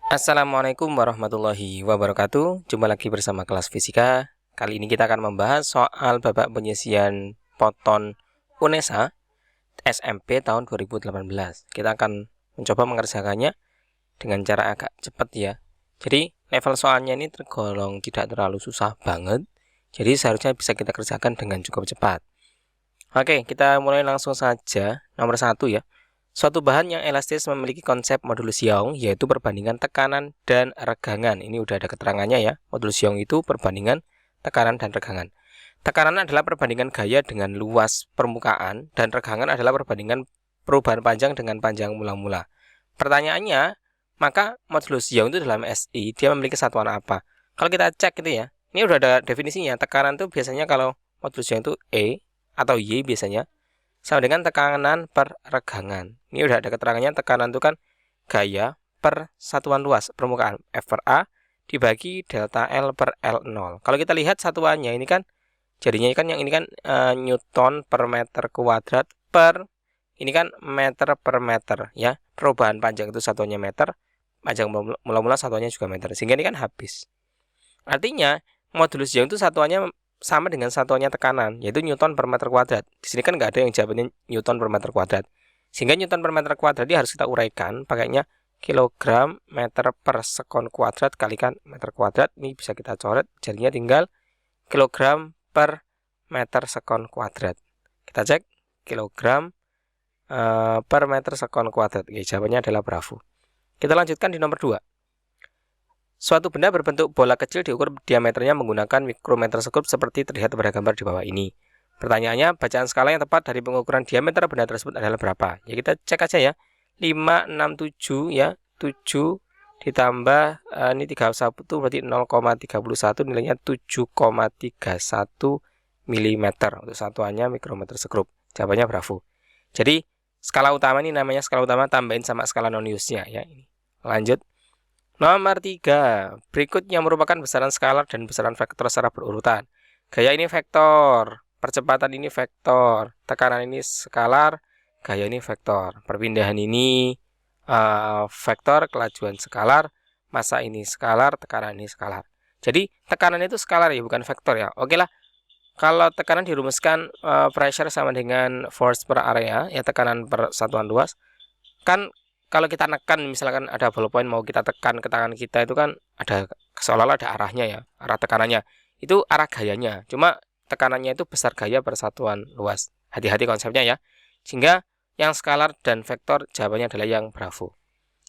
Assalamualaikum warahmatullahi wabarakatuh. Jumpa lagi bersama kelas fisika. Kali ini kita akan membahas soal babak penyisian Poton UNESA SMP tahun 2018. Kita akan mencoba mengerjakannya dengan cara agak cepat ya. Jadi level soalnya ini tergolong tidak terlalu susah banget. Jadi seharusnya bisa kita kerjakan dengan cukup cepat. Oke, kita mulai langsung saja. Nomor 1 ya. Suatu bahan yang elastis memiliki konsep modulus Young, yaitu perbandingan tekanan dan regangan. Ini udah ada keterangannya ya. Modulus Young itu perbandingan tekanan dan regangan. Tekanan adalah perbandingan gaya dengan luas permukaan, dan regangan adalah perbandingan perubahan panjang dengan panjang mula-mula. Pertanyaannya, maka modulus Young itu dalam SI, dia memiliki satuan apa? Kalau kita cek itu ya, ini udah ada definisinya. Tekanan itu biasanya kalau modulus Young itu E atau Y biasanya, sama dengan tekanan per regangan. Ini udah ada keterangannya, tekanan itu kan gaya per satuan luas permukaan F per A dibagi delta L per L0. Kalau kita lihat satuannya ini kan jadinya kan yang ini kan Newton per meter kuadrat per ini kan meter per meter ya. Perubahan panjang itu satuannya meter, panjang mula-mula satuannya juga meter. Sehingga ini kan habis. Artinya modulus Young itu satuannya sama dengan satuannya tekanan, yaitu Newton per meter kuadrat. Di sini kan nggak ada yang jawabannya Newton per meter kuadrat. Sehingga Newton per meter kuadrat ini harus kita uraikan pakainya kilogram meter per sekon kuadrat kalikan meter kuadrat. Ini bisa kita coret, jadinya tinggal kilogram per meter sekon kuadrat. Kita cek kilogram per meter sekon kuadrat. Oke, jawabannya adalah bravo. Kita lanjutkan di nomor 2. Suatu benda berbentuk bola kecil diukur diameternya menggunakan mikrometer skop seperti terlihat pada gambar di bawah ini. Pertanyaannya, bacaan skala yang tepat dari pengukuran diameter benda tersebut adalah berapa? Ya kita cek aja ya. 5, 6, 7 ya. 7 ditambah ini 31 berarti 0,31 nilainya 7,31 mm. Untuk satuannya mikrometer skop. Jawabannya bravo. Jadi skala utama ini namanya skala utama, tambahin sama skala non-use-nya ya ini. Lanjut. Nomor 3, berikutnya merupakan besaran skalar dan besaran vektor secara berurutan. Gaya ini vektor, percepatan ini vektor, tekanan ini skalar, gaya ini vektor. Perpindahan ini vektor, kelajuan skalar, massa ini skalar, tekanan ini skalar. Jadi tekanan itu skalar ya, bukan vektor ya. Oke lah, kalau tekanan dirumuskan pressure sama dengan force per area, ya tekanan per satuan luas, kan kalau kita nekan, misalkan ada ballpoint mau kita tekan ke tangan kita, itu kan ada seolah-olah ada arahnya ya, arah tekanannya. Itu arah gayanya. Cuma tekanannya itu besar gaya per satuan luas. Hati-hati konsepnya ya. Sehingga yang skalar dan vektor jawabannya adalah yang bravo.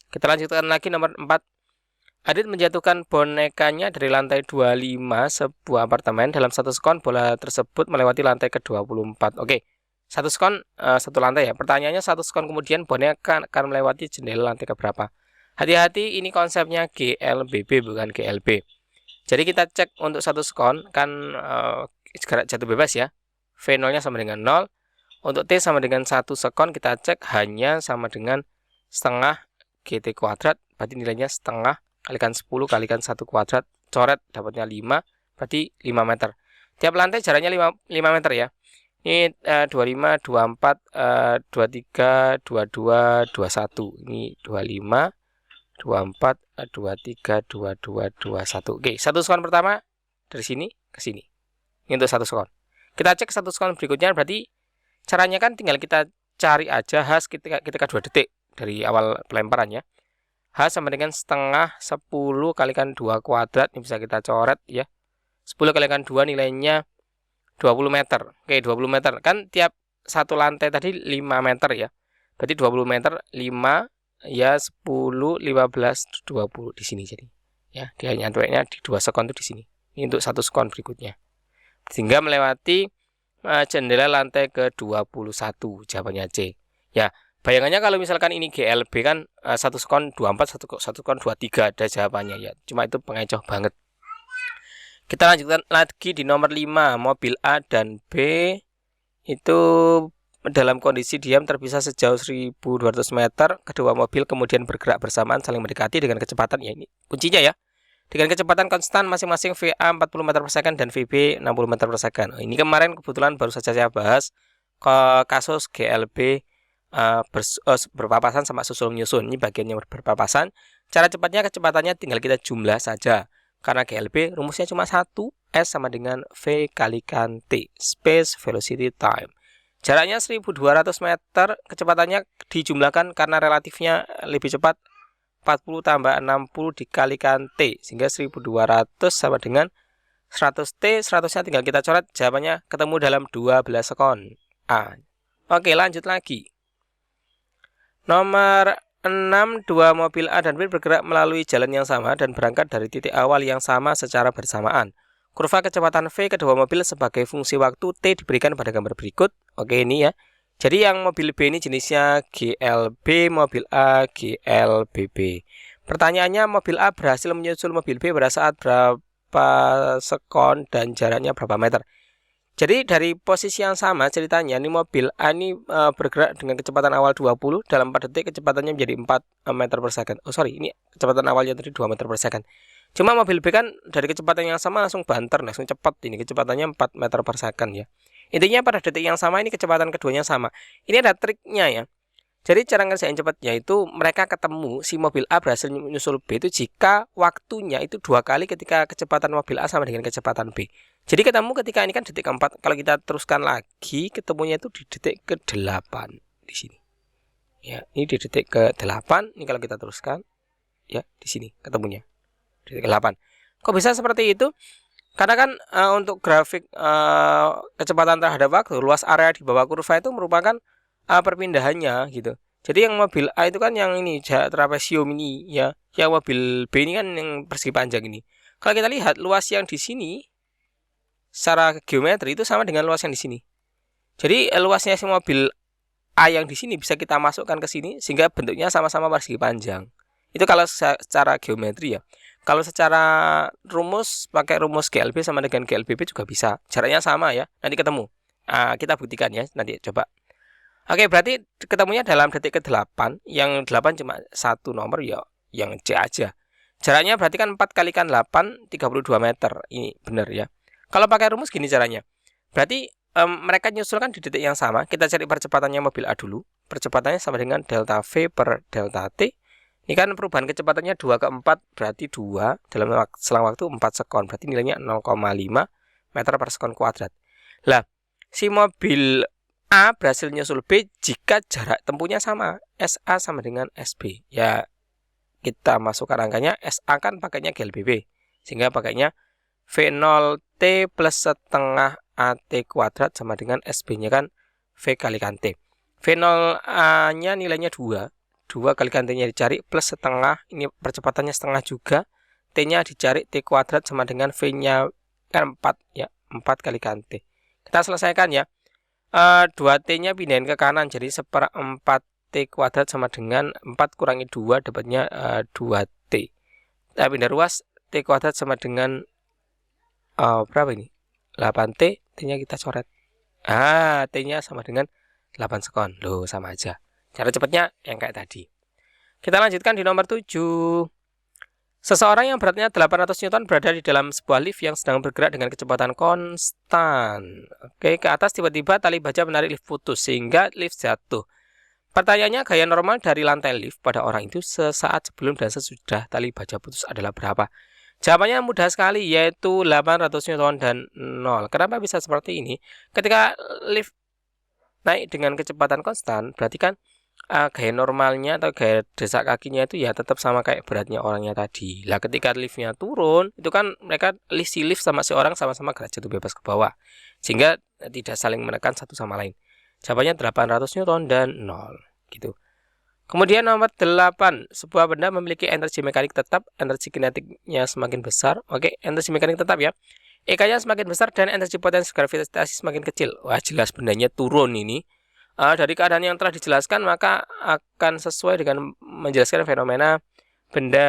Kita lanjutkan lagi nomor 4. Adit menjatuhkan bonekanya dari lantai 25 sebuah apartemen. Dalam satu sekon bola tersebut melewati lantai ke-24. Oke. Satu sekon satu lantai ya. Pertanyaannya satu sekon kemudian boneka akan melewati jendela lantai keberapa? Hati-hati, ini konsepnya GLBB bukan GLB. Jadi kita cek untuk satu sekon kan jarak jatuh bebas ya. V0-nya sama dengan 0. Untuk T sama dengan 1 sekon kita cek hanya sama dengan setengah GT kuadrat. Berarti nilainya setengah kalikan 10 kalikan 1 kuadrat. Coret dapatnya 5. Berarti 5 meter. Tiap lantai jaraknya 5 meter ya. Ini 25, 24, 23, 22, 21. Ini 25, 24, 23, 22, 21. Oke, satu sekon pertama dari sini ke sini. Ini untuk satu sekon. Kita cek satu sekon berikutnya, berarti caranya kan tinggal kita cari aja H ketika 2 detik dari awal pelemparannya. H sama dengan setengah 10 kalikan 2 kuadrat. Ini bisa kita coret ya. 10 kalikan 2 nilainya 20 meter. Oke, 20 meter. Kan tiap satu lantai tadi 5 meter ya. Berarti 20 meter 5 ya 10, 15, 20 di sini jadi. Ya, dia nyatunya di 2 sekon itu di sini. Ini untuk satu sekon berikutnya. Sehingga melewati jendela lantai ke-21. Jawabannya C. Ya, bayangannya kalau misalkan ini GLB kan satu sekon 24, satu sekon 23 ada jawabannya ya. Cuma itu pengecoh banget. Kita lanjutkan lagi di nomor 5. Mobil A dan B itu dalam kondisi diam terpisah sejauh 1200 meter. Kedua mobil kemudian bergerak bersamaan saling mendekati dengan kecepatan, ya ini kuncinya ya, dengan kecepatan konstan masing-masing VA 40 meter per second dan VB 60 meter per second. Ini kemarin kebetulan baru saja saya bahas ke kasus GLB berpapasan sama susul menyusun. Ini bagian yang berpapasan. Cara cepatnya, kecepatannya tinggal kita jumlah saja. Karena GLB rumusnya cuma 1, S sama dengan V kalikan T, space velocity time. Jaraknya 1200 meter, kecepatannya dijumlahkan karena relatifnya lebih cepat, 40 tambah 60 dikalikan T, sehingga 1200 sama dengan 100T. 100-nya tinggal kita coret, jawabannya ketemu dalam 12 sekon. Oke, lanjut lagi. Nomor 6, dua mobil A dan B bergerak melalui jalan yang sama dan berangkat dari titik awal yang sama secara bersamaan. Kurva kecepatan V kedua mobil sebagai fungsi waktu T diberikan pada gambar berikut. Oke, ini ya. Jadi yang mobil B ini jenisnya GLB, mobil A GLBB. Pertanyaannya, mobil A berhasil menyusul mobil B pada saat berapa sekon dan jaraknya berapa meter. Jadi dari posisi yang sama ceritanya, ini mobil A ini bergerak dengan kecepatan awal 20, dalam 4 detik kecepatannya menjadi 4 meter per second. Ini kecepatan awalnya tadi 2 meter per second. Cuma mobil B kan dari kecepatan yang sama langsung banter, langsung cepat, ini kecepatannya 4 meter per second ya. Intinya pada detik yang sama ini kecepatan keduanya sama. Ini ada triknya ya. Jadi cara ngerjain cepatnya itu mereka ketemu, si mobil A berhasil menyusul B itu jika waktunya itu 2 kali ketika kecepatan mobil A sama dengan kecepatan B. Jadi ketemu ketika ini kan detik keempat. Kalau kita teruskan lagi, ketemunya itu di detik ke-8 di sini. Ya, ini di detik ke-8. Ini kalau kita teruskan, ya di sini ketemunya detik ke-8. Kok bisa seperti itu? Karena kan untuk grafik kecepatan terhadap waktu, luas area di bawah kurva itu merupakan perpindahannya gitu. Jadi yang mobil A itu kan yang ini trapesium ini ya. Yang mobil B ini kan yang persegi panjang ini. Kalau kita lihat luas yang di sini secara geometri itu sama dengan luas yang di sini. Jadi luasnya si mobil A yang di sini bisa kita masukkan ke sini sehingga bentuknya sama-sama persegi panjang. Itu kalau secara geometri ya. Kalau secara rumus pakai rumus GLB sama dengan GLBB juga bisa. Jaraknya sama ya. Nanti ketemu. Kita buktikan ya. Nanti coba. Oke, berarti ketemunya dalam detik ke-8. Yang 8 cuma satu nomor ya, yang C aja. Jaraknya berarti kan 4 kalikan 8, 32 meter. Ini benar ya. Kalau pakai rumus gini caranya. Berarti mereka nyusulkan di detik yang sama. Kita cari percepatannya mobil A dulu. Percepatannya sama dengan delta V per delta T. Ini kan perubahan kecepatannya 2 ke 4, berarti 2 dalam selang waktu 4 sekon. Berarti nilainya 0,5 meter per sekon kuadrat. Lah, si mobil A berhasil nyusul B jika jarak tempuhnya sama. SA sama dengan SB. Ya, kita masukkan angkanya. SA kan pakainya GLBB. Sehingga pakainya V0T plus setengah AT kuadrat sama dengan SB-nya kan V kalikan T. V0A-nya nilainya 2. 2 kalikan T-nya dicari plus setengah. Ini percepatannya setengah juga. T-nya dicari T kuadrat sama dengan V-nya kan 4. Ya, 4 kalikan T. Kita selesaikan ya. 2T-nya pindahin ke kanan, jadi 1/4 T kuadrat sama dengan 4 kurangi 2 dapatnya 2T. Kita pindah ruas, T kuadrat sama dengan berapa ini? 8T, T-nya kita coret. T-nya sama dengan 8 sekon. Loh, sama aja. Cara cepatnya yang kayak tadi. Kita lanjutkan di nomor 7. Seseorang yang beratnya 800 Newton berada di dalam sebuah lift yang sedang bergerak dengan kecepatan konstan. Oke, ke atas tiba-tiba tali baja menarik lift putus sehingga lift jatuh. Pertanyaannya, gaya normal dari lantai lift pada orang itu sesaat sebelum dan sesudah tali baja putus adalah berapa? Jawabannya mudah sekali, yaitu 800 Newton dan 0. Kenapa bisa seperti ini? Ketika lift naik dengan kecepatan konstan, berarti kan gaya normalnya atau gaya desak kakinya itu ya tetap sama kayak beratnya orangnya tadi. Lah ketika liftnya turun, itu kan mereka si lift sama si orang sama-sama gerak jatuh bebas ke bawah. Sehingga tidak saling menekan satu sama lain. Jawabannya 800 Newton dan 0 gitu. Kemudian nomor 8, sebuah benda memiliki energi mekanik tetap, energi kinetiknya semakin besar. Oke, energi mekanik tetap ya. EK-nya semakin besar dan energi potensi gravitasi semakin kecil. Wah, jelas bendanya turun ini. Dari keadaan yang telah dijelaskan, maka akan sesuai dengan menjelaskan fenomena benda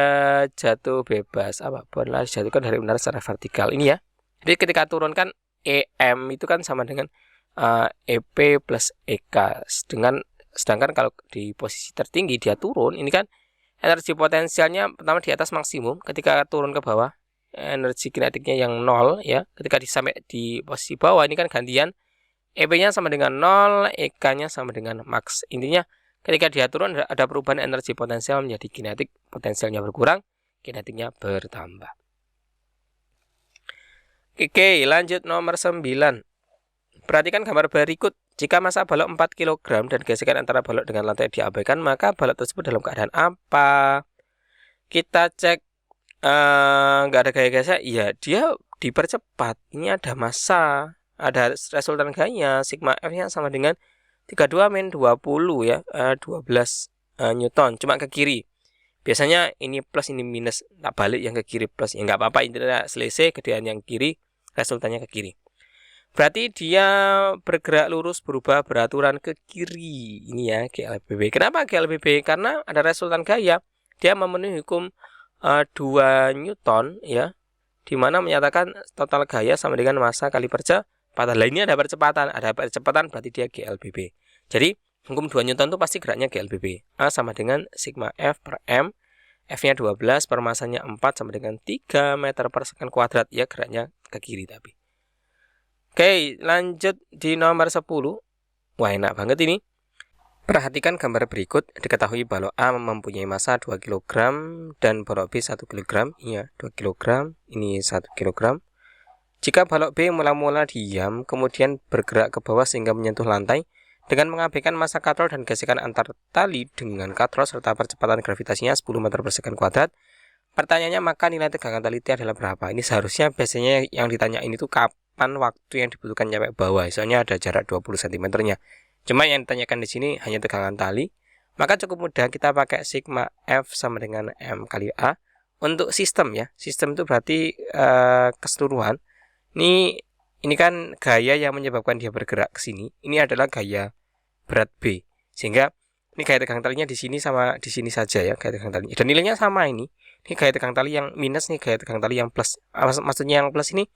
jatuh bebas. Apapun lah dijatuhkan dari udara secara vertikal ini ya. Jadi ketika turun kan EM itu kan sama dengan EP plus EK. Sedangkan kalau di posisi tertinggi dia turun, ini kan energi potensialnya pertama di atas maksimum. Ketika turun ke bawah, energi kinetiknya yang 0 ya. Ketika sampai di posisi bawah ini kan gantian. EP-nya sama dengan 0, EK-nya sama dengan max. Intinya Ketika dia turun ada perubahan energi potensial menjadi kinetik, potensialnya berkurang, kinetiknya bertambah. Oke, lanjut nomor 9. Perhatikan gambar berikut. Jika massa balok 4 kg dan gesekan antara balok dengan lantai diabaikan, maka balok tersebut dalam keadaan apa? Kita cek nggak ada gaya gesek, ya dia dipercepat. Ini ada massa, ada resultan gaya, sigma F-nya sama dengan 32 min 20 ya, 12 Newton, cuma ke kiri. Biasanya ini plus ini minus, tak balik yang ke kiri plus, ya nggak apa-apa, intinya selisih gedean yang kiri, resultannya ke kiri. Berarti dia bergerak lurus berubah beraturan ke kiri. Ini ya GLBB. Kenapa GLBB? Karena ada resultan gaya. Dia memenuhi hukum 2 Newton ya, dimana menyatakan total gaya sama dengan massa kali percepatan. Lah ini ada percepatan berarti dia GLBB. Jadi hukum 2 Newton itu pasti geraknya GLBB. A sama dengan sigma F per M. F-nya 12 per massanya 4 sama dengan 3 meter per second kuadrat. Ya geraknya ke kiri tapi. Oke, lanjut di nomor 10. Wah, enak banget ini. Perhatikan gambar berikut. Diketahui balok A mempunyai massa 2 kg dan balok B 1 kg. Iya, 2 kg. Ini 1 kg. Jika balok B mula-mula diam, kemudian bergerak ke bawah sehingga menyentuh lantai, dengan mengabaikan massa katrol dan gesekan antar tali dengan katrol serta percepatan gravitasinya 10 meter per second kuadrat, pertanyaannya maka nilai tegangan tali T adalah berapa? Ini seharusnya biasanya yang ditanya ini tuh kapan waktu yang dibutuhkan sampai bawah. Soalnya ada jarak 20 cm-nya. Cuma yang ditanyakan di sini hanya tegangan tali. Maka cukup mudah kita pakai sigma F sama dengan M kali A. Untuk sistem ya. Sistem itu berarti keseluruhan. Ini kan gaya yang menyebabkan dia bergerak ke sini. Ini adalah gaya berat B. Sehingga ini gaya tegangan talinya di sini sama di sini saja ya, gaya tegangan talinya. Dan nilainya sama ini. Ini gaya tegangan tali yang minus, nih gaya tegangan tali yang plus. Maksudnya yang plus ini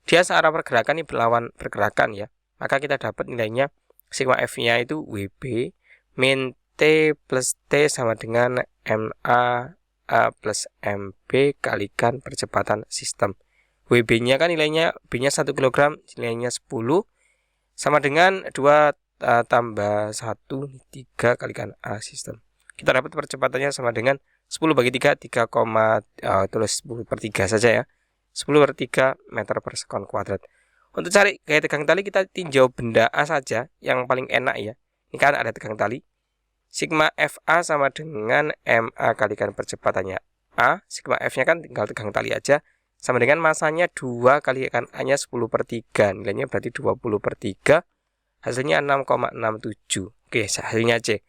dia searah pergerakan, ini berlawan pergerakan ya. Maka kita dapat nilainya sigma F-nya itu WB min T plus T sama dengan MA A plus MB kalikan percepatan sistem. WB-nya kan nilainya B-nya 1 kg, nilainya 10 sama dengan 2 tambah 1 3 kalikan A sistem. Kita dapat percepatannya sama dengan 10 bagi 3 tulis 10 per 3 saja ya. 10 per 3 meter per second kuadrat. Untuk cari gaya tegangan tali kita tinjau benda A saja yang paling enak ya. Ini kan ada tegangan tali. Sigma FA sama dengan MA kalikan percepatannya A. Sigma F-nya kan tinggal tegangan tali aja. Sama dengan masanya 2 kalikan A-nya 10 per 3. Nilainya berarti 20 per 3. Hasilnya 6,67. Oke, hasilnya C.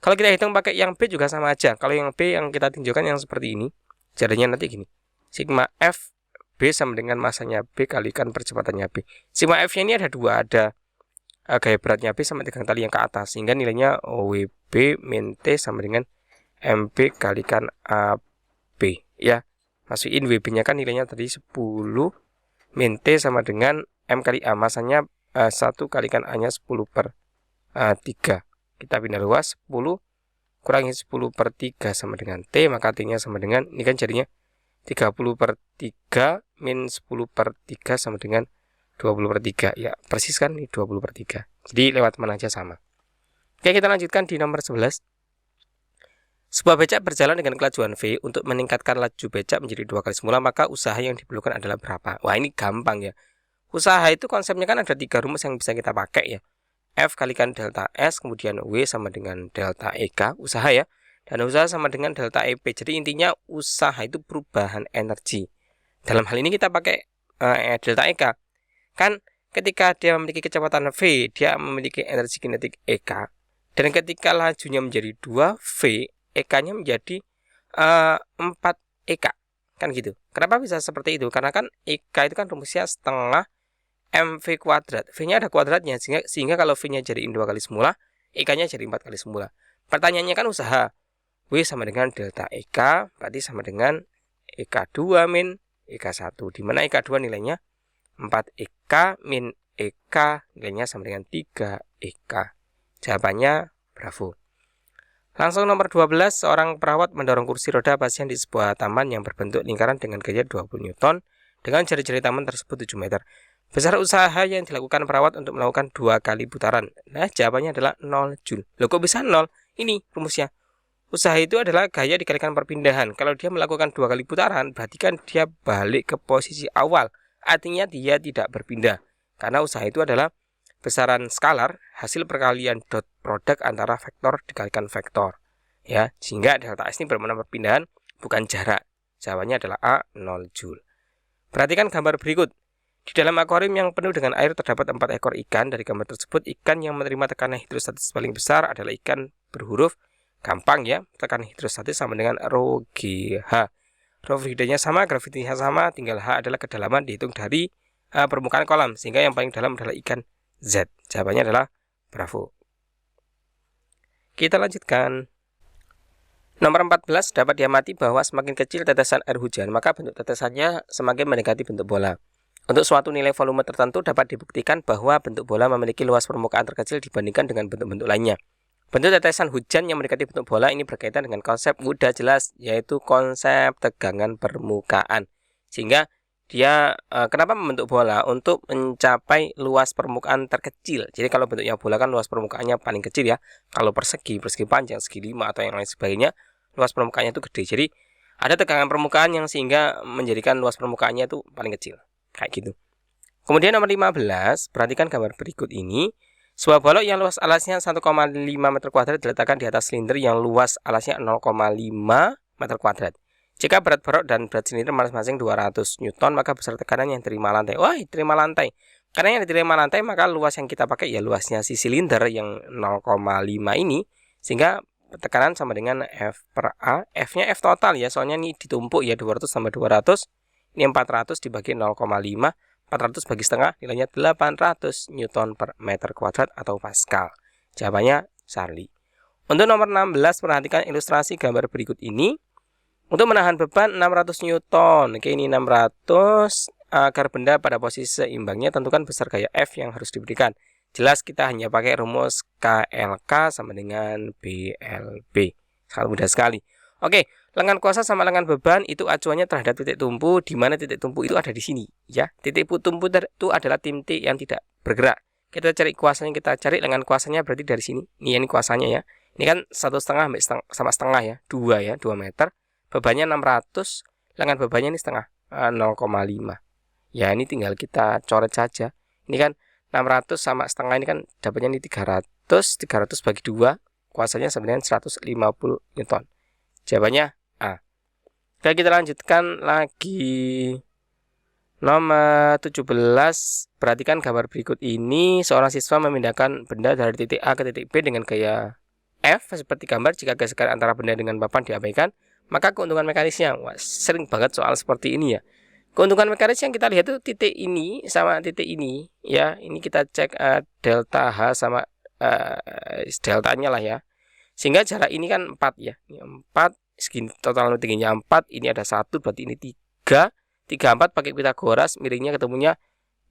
Kalau kita hitung pakai yang B juga sama aja. Kalau yang B yang kita tinjaukan yang seperti ini. Jadinya nanti gini. Sigma F B sama dengan masanya B kalikan percepatannya B. Sigma F-nya ini ada 2. Ada gaya beratnya B sama tegangan tali yang ke atas. Sehingga nilainya WB min T sama dengan MB kalikan AB. Ya, masukin WB-nya kan nilainya tadi 10 min T sama dengan M kali A. Masanya 1 kalikan A-nya 10 per 3. Kita pindah luas 10 kurangi 10 per 3 sama dengan T. Maka T-nya sama dengan, ini kan jadinya 30 per 3 min 10 per 3 sama dengan 20 per 3. Ya, persis kan ini 20 per 3. Jadi lewat mana aja sama. Oke, kita lanjutkan di nomor 11. Sebuah becak berjalan dengan kelajuan V. Untuk meningkatkan laju becak menjadi 2 kali semula, maka usaha yang diperlukan adalah berapa? Wah, ini gampang ya. Usaha itu konsepnya kan ada 3 rumus yang bisa kita pakai ya. F kalikan delta S, kemudian W sama dengan delta EK, usaha ya. Dan usaha sama dengan delta EP. Jadi intinya usaha itu perubahan energi. Dalam hal ini kita pakai delta EK. Kan ketika dia memiliki kecepatan V, dia memiliki energi kinetik EK. Dan ketika lajunya menjadi 2V, EK-nya menjadi 4 EK. Kan gitu. Kenapa bisa seperti itu? Karena kan EK itu kan rumusnya setengah MV kuadrat. V-nya ada kuadratnya. Sehingga kalau V-nya jadiin 2 kali semula, EK-nya jadi 4 kali semula. Pertanyaannya kan usaha. W sama dengan delta EK, berarti sama dengan EK2 min EK1. Di mana EK2 nilainya 4 EK min EK nilainya sama dengan 3 EK. Jawabannya bravo. Langsung nomor 12, seorang perawat mendorong kursi roda pasien di sebuah taman yang berbentuk lingkaran dengan gaya 20 Newton dengan jari-jari taman tersebut 7 meter. Besar usaha yang dilakukan perawat untuk melakukan 2 kali putaran. Nah, jawabannya adalah 0 Joule. Loh, kok bisa 0? Ini rumusnya. Usaha itu adalah gaya dikalikan perpindahan. Kalau dia melakukan 2 kali putaran, berarti kan dia balik ke posisi awal. Artinya dia tidak berpindah. Karena usaha itu adalah besaran skalar hasil perkalian dot produk antara vektor dikalikan vektor. Ya, sehingga delta S ini bermakna perpindahan, bukan jarak. Jawabannya adalah A, 0 Joule. Perhatikan gambar berikut. Di dalam akuarium yang penuh dengan air terdapat 4 ekor ikan. Dari gambar tersebut, ikan yang menerima tekanan hidrostatis paling besar adalah ikan berhuruf gampang ya. Tekanan hidrostatis sama dengan rho GH. Rho Friedanya sama, gravitinya sama, tinggal H adalah kedalaman dihitung dari permukaan kolam. Sehingga yang paling dalam adalah ikan Z. Jawabannya adalah Bravo. Kita lanjutkan. Nomor 14, dapat diamati bahwa semakin kecil tetesan air hujan, maka bentuk tetesannya semakin mendekati bentuk bola. Untuk suatu nilai volume tertentu dapat dibuktikan bahwa bentuk bola memiliki luas permukaan terkecil dibandingkan dengan bentuk-bentuk lainnya. Bentuk tetesan hujan yang mendekati bentuk bola ini berkaitan dengan konsep mudah jelas, yaitu konsep tegangan permukaan. Sehingga dia kenapa membentuk bola? Untuk mencapai luas permukaan terkecil. Jadi kalau bentuknya bola kan luas permukaannya paling kecil ya. Kalau persegi panjang, segi 5 atau yang lain sebagainya, luas permukaannya itu gede. Jadi ada tegangan permukaan yang sehingga menjadikan luas permukaannya itu paling kecil. Kayak gitu. Kemudian nomor 15, perhatikan gambar berikut ini. Sebuah balok yang luas alasnya 1,5 meter kuadrat diletakkan di atas silinder yang luas alasnya 0,5 meter kuadrat. Jika berat balok dan berat silinder masing-masing 200 Newton, maka besar tekanan yang diterima lantai. Wah, diterima lantai. Karena yang diterima lantai, maka luas yang kita pakai ya luasnya si silinder yang 0,5 ini. Sehingga tekanan sama dengan F per A. F-nya F total ya, soalnya ini ditumpuk ya 200 sama 200. Ini 400 dibagi 0,5, 400 bagi setengah, nilainya 800 Newton per meter kuadrat atau Pascal. Jawabannya Charlie. Untuk nomor 16, perhatikan ilustrasi gambar berikut ini. Untuk menahan beban 600 Newton, oke ini 600, agar benda pada posisi seimbangnya, tentukan besar gaya F yang harus diberikan. Jelas kita hanya pakai rumus KLK sama dengan BLB. Sangat mudah sekali. Oke, lengan kuasa sama lengan beban itu acuannya terhadap titik tumpu, di mana titik tumpu itu ada di sini, ya. Titik tumpu itu adalah tim T yang tidak bergerak. Kita cari kuasanya, kita cari lengan kuasanya berarti dari sini. Ini kuasanya ya. Ini kan 1,5 sama setengah ya, 2 ya, 2 meter. Bebannya 600, lengan bebannya ini setengah, 0,5. Ya, ini tinggal kita coret saja. Ini kan 600 sama setengah, ini kan dapatnya ini 300, 300 bagi 2, kuasanya sama dengan 150 Newton. Jawabannya A. Oke, kita lanjutkan lagi. Nomor 17, perhatikan gambar berikut ini. Seorang siswa memindahkan benda dari titik A ke titik B dengan gaya F seperti gambar. Jika gesekan antara benda dengan papan diabaikan, maka keuntungan mekanisnya. Wah, sering banget soal seperti ini ya. Keuntungan mekanis yang kita lihat itu titik ini sama titik ini ya. Ini kita cek delta H sama deltanya lah ya. Sehingga jarak ini kan 4 ya. Ini 4, segini total tingginya 4, ini ada 1, berarti ini 3. 3, 4 pakai Pitagoras, miringnya ketemunya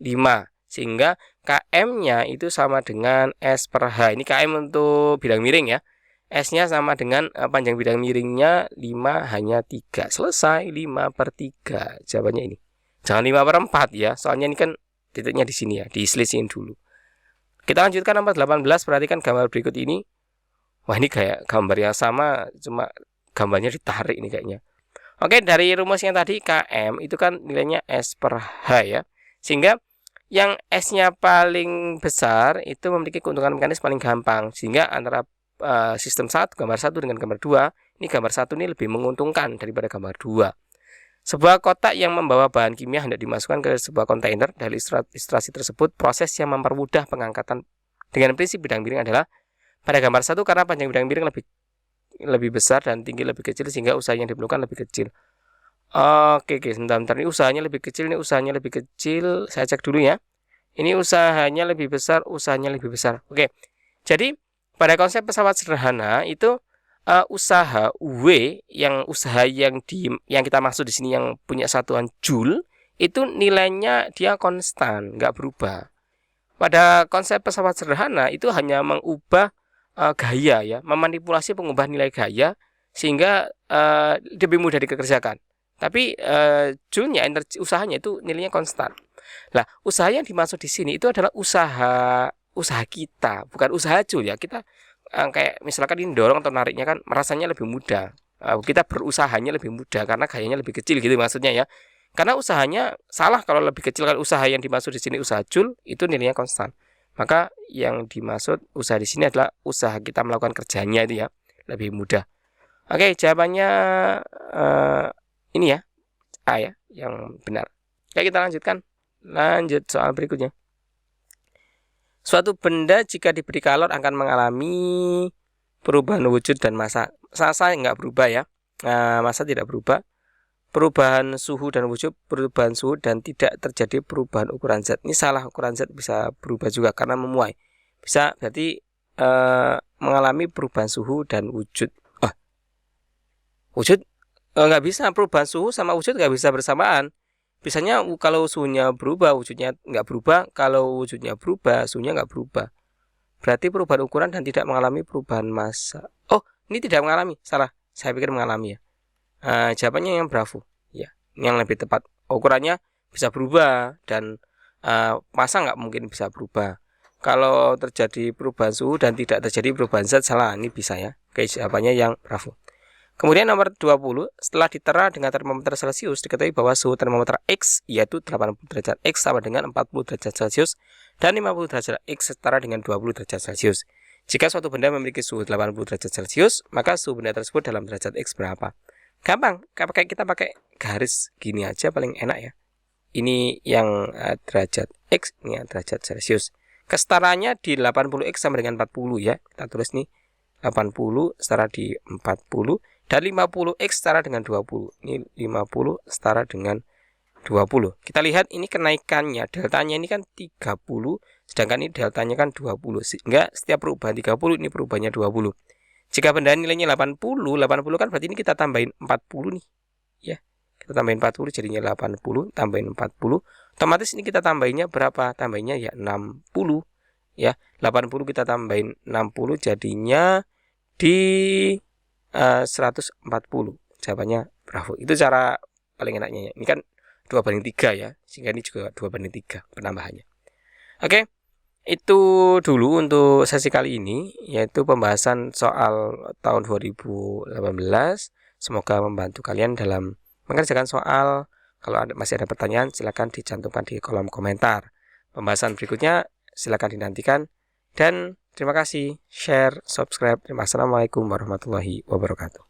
5. Sehingga KM-nya itu sama dengan S per H. Ini KM untuk bidang miring ya. S-nya sama dengan panjang bidang miringnya 5 hanya 3. Selesai, 5 per 3. Jawabannya ini. Jangan 5 per 4 ya. Soalnya ini kan titiknya di sini ya. Diselisihin dulu. Kita lanjutkan nomor 18. Perhatikan gambar berikut ini. Wah, ini kayak gambar yang sama, cuma gambarnya ditarik ini kayaknya. Oke, dari rumus yang tadi KM itu kan nilainya S per H ya. Sehingga yang S-nya paling besar itu memiliki keuntungan mekanis paling gampang. Sehingga antara sistem 1, gambar 1 dengan gambar 2, ini gambar 1 ini lebih menguntungkan daripada gambar 2. Sebuah kotak yang membawa bahan kimia hendak dimasukkan ke sebuah kontainer. Dari ilustrasi tersebut, proses yang mempermudah pengangkatan dengan prinsip bidang miring adalah pada gambar 1 karena panjang bidang miring lebih besar dan tinggi lebih kecil sehingga usaha yang diperlukan lebih kecil. Oke, sebentar. Ini usahanya lebih kecil, ini usahanya lebih kecil. Saya cek dulu ya. Ini usahanya lebih besar, usahanya lebih besar. Oke. Jadi pada konsep pesawat sederhana itu usaha W yang kita maksud di sini yang punya satuan Joule itu nilainya dia konstan, nggak berubah. Pada konsep pesawat sederhana itu hanya mengubah gaya ya, memanipulasi pengubah nilai gaya sehingga lebih mudah dikerjakan. Tapi Joule-nya, energi usahanya itu nilainya konstan. Lah, usaha yang dimaksud di sini itu adalah usaha kita, bukan usaha Joule ya. Kita kayak misalkan ini dorong atau nariknya kan rasanya lebih mudah. Kita berusahanya lebih mudah karena gayanya lebih kecil gitu maksudnya ya. Karena usahanya salah kalau lebih kecil, kan usaha yang dimaksud di sini usaha joule itu nilainya konstan. Maka yang dimaksud usaha di sini adalah usaha kita melakukan kerjanya itu ya, lebih mudah. Oke, jawabannya ini ya, A ya, yang benar. Oke, kita lanjutkan. Lanjut soal berikutnya. Suatu benda jika diberi kalor akan mengalami perubahan wujud dan massa. Massa nggak berubah ya, massa tidak berubah. Perubahan suhu dan wujud, perubahan suhu dan tidak terjadi perubahan ukuran zat. Ini salah, ukuran zat bisa berubah juga karena memuai. Bisa berarti mengalami perubahan suhu dan wujud. Wujud nggak bisa, perubahan suhu sama wujud nggak bisa bersamaan. Biasanya kalau suhunya berubah, wujudnya nggak berubah. Kalau wujudnya berubah, suhunya nggak berubah. Berarti perubahan ukuran dan tidak mengalami perubahan massa. Oh, ini tidak mengalami, salah. Saya pikir mengalami ya. Jawabannya yang bravo ya, yang lebih tepat. Ukurannya bisa berubah dan massa nggak mungkin bisa berubah. Kalau terjadi perubahan suhu dan tidak terjadi perubahan zat, salah. Ini bisa ya. Oke, jawabannya yang bravo. Kemudian nomor 20, setelah ditera dengan termometer Celcius, diketahui bahwa suhu termometer X yaitu 80 derajat X sama dengan 40 derajat Celcius dan 50 derajat X setara dengan 20 derajat Celcius. Jika suatu benda memiliki suhu 80 derajat Celcius, maka suhu benda tersebut dalam derajat X berapa? Gampang, kita pakai garis gini aja paling enak ya. Ini yang derajat X, ini yang derajat Celcius. Kesetaranya di 80X sama dengan 40 ya. Kita tulis nih 80 setara di 40 dan 50X setara dengan 20. Ini 50 setara dengan 20. Kita lihat ini kenaikannya, deltanya ini kan 30, sedangkan ini deltanya kan 20. Sehingga setiap perubahan 30 ini perubahannya 20. Jika benda nilainya 80 kan berarti ini kita tambahin 40 nih. Ya. Kita tambahin 40 jadinya 80, tambahin 40. Otomatis ini kita tambahinnya berapa? Tambahinnya ya 60. Ya, 80 kita tambahin 60 jadinya di 140. Jawabannya bravo. Itu cara paling enaknya ya. Ini kan 2/3 ya. Sehingga ini juga 2/3 penambahannya. Oke. Itu dulu untuk sesi kali ini, yaitu pembahasan soal tahun 2018. Semoga membantu kalian dalam mengerjakan soal. Kalau masih ada pertanyaan, silakan dicantumkan di kolom komentar. Pembahasan berikutnya silakan dinantikan. Dan terima kasih, share, subscribe. Assalamualaikum warahmatullahi wabarakatuh.